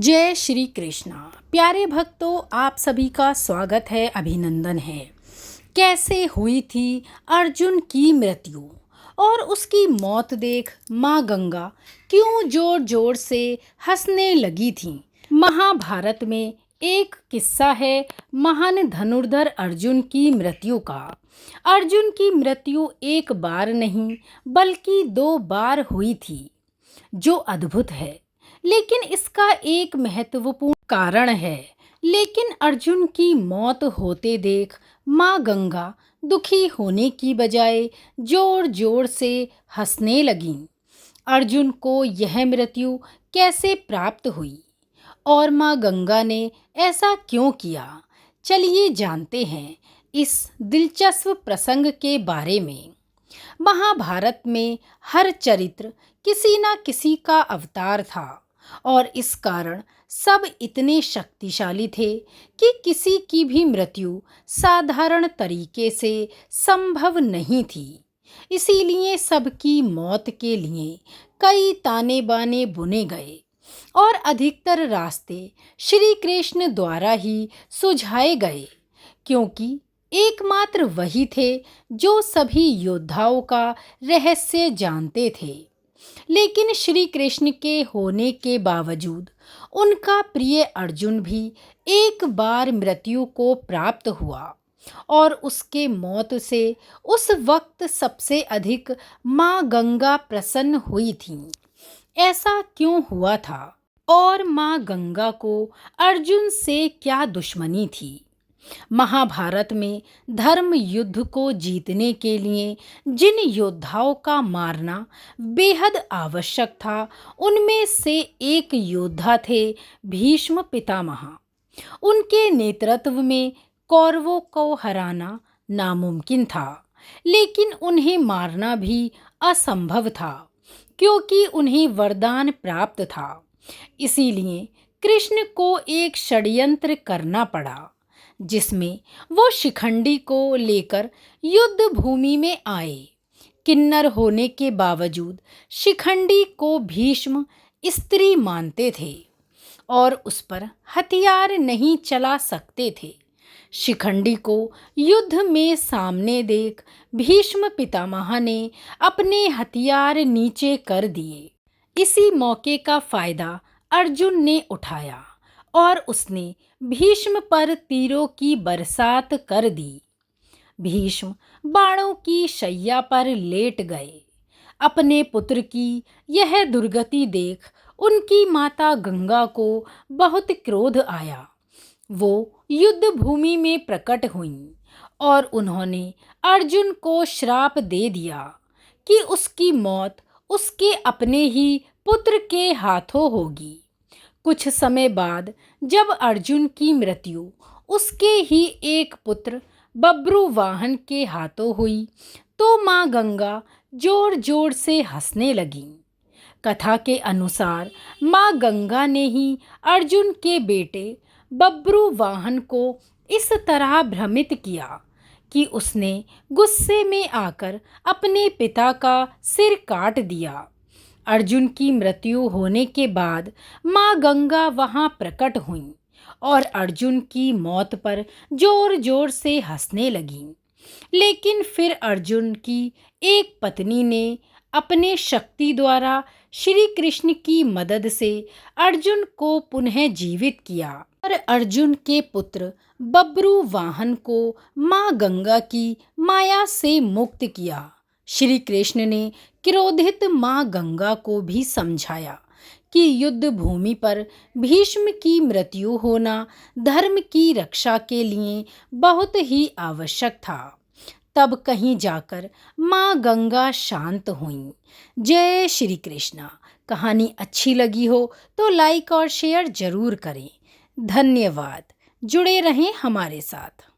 जय श्री कृष्णा। प्यारे भक्तों, आप सभी का स्वागत है, अभिनंदन है। कैसे हुई थी अर्जुन की मृत्यु और उसकी मौत देख माँ गंगा क्यों जोर जोर से हंसने लगी थी। महाभारत में एक किस्सा है महान धनुर्धर अर्जुन की मृत्यु का। अर्जुन की मृत्यु एक बार नहीं बल्कि 2 बार हुई थी, जो अद्भुत है। लेकिन इसका एक महत्वपूर्ण कारण है। लेकिन अर्जुन की मौत होते देख माँ गंगा दुखी होने की बजाय जोर जोर से हंसने लगीं। अर्जुन को यह मृत्यु कैसे प्राप्त हुई और माँ गंगा ने ऐसा क्यों किया, चलिए जानते हैं इस दिलचस्प प्रसंग के बारे में। महाभारत में हर चरित्र किसी न किसी का अवतार था और इस कारण सब इतने शक्तिशाली थे कि किसी की भी मृत्यु साधारण तरीके से संभव नहीं थी। इसीलिए सबकी मौत के लिए कई ताने बाने बुने गए और अधिकतर रास्ते श्री कृष्ण द्वारा ही सुझाए गए, क्योंकि एकमात्र वही थे जो सभी योद्धाओं का रहस्य जानते थे। लेकिन श्री कृष्ण के होने के बावजूद उनका प्रिय अर्जुन भी एक बार मृत्यु को प्राप्त हुआ और उसके मौत से उस वक्त सबसे अधिक माँ गंगा प्रसन्न हुई थीं। ऐसा क्यों हुआ था और माँ गंगा को अर्जुन से क्या दुश्मनी थी? महाभारत में धर्म युद्ध को जीतने के लिए जिन योद्धाओं का मारना बेहद आवश्यक था, उनमें से एक योद्धा थे भीष्म पितामह। उनके नेतृत्व में कौरवों को हराना नामुमकिन था, लेकिन उन्हें मारना भी असंभव था, क्योंकि उन्हें वरदान प्राप्त था। इसीलिए कृष्ण को एक षड्यंत्र करना पड़ा, जिसमें वो शिखंडी को लेकर युद्ध भूमि में आए। किन्नर होने के बावजूद शिखंडी को भीष्म स्त्री मानते थे और उस पर हथियार नहीं चला सकते थे। शिखंडी को युद्ध में सामने देख भीष्म पितामह ने अपने हथियार नीचे कर दिए। इसी मौके का फायदा अर्जुन ने उठाया और उसने भीष्म पर तीरों की बरसात कर दी। भीष्म बाणों की शैया पर लेट गए। अपने पुत्र की यह दुर्गति देख उनकी माता गंगा को बहुत क्रोध आया। वो युद्ध भूमि में प्रकट हुईं और उन्होंने अर्जुन को श्राप दे दिया कि उसकी मौत उसके अपने ही पुत्र के हाथों होगी। कुछ समय बाद जब अर्जुन की मृत्यु उसके ही एक पुत्र बब्रुवाहन के हाथों हुई, तो माँ गंगा जोर जोर से हंसने लगीं। कथा के अनुसार माँ गंगा ने ही अर्जुन के बेटे बब्रुवाहन को इस तरह भ्रमित किया कि उसने गुस्से में आकर अपने पिता का सिर काट दिया। अर्जुन की मृत्यु होने के बाद माँ गंगा वहाँ प्रकट हुईं और अर्जुन की मौत पर जोर जोर से हंसने लगीं। लेकिन फिर अर्जुन की एक पत्नी ने अपने शक्ति द्वारा श्री कृष्ण की मदद से अर्जुन को पुनः जीवित किया और अर्जुन के पुत्र बब्रुवाहन को माँ गंगा की माया से मुक्त किया। श्री कृष्ण ने क्रोधित माँ गंगा को भी समझाया कि युद्ध भूमि पर भीष्म की मृत्यु होना धर्म की रक्षा के लिए बहुत ही आवश्यक था। तब कहीं जाकर माँ गंगा शांत हुईं। जय श्री कृष्णा। कहानी अच्छी लगी हो तो लाइक और शेयर जरूर करें। धन्यवाद। जुड़े रहें हमारे साथ।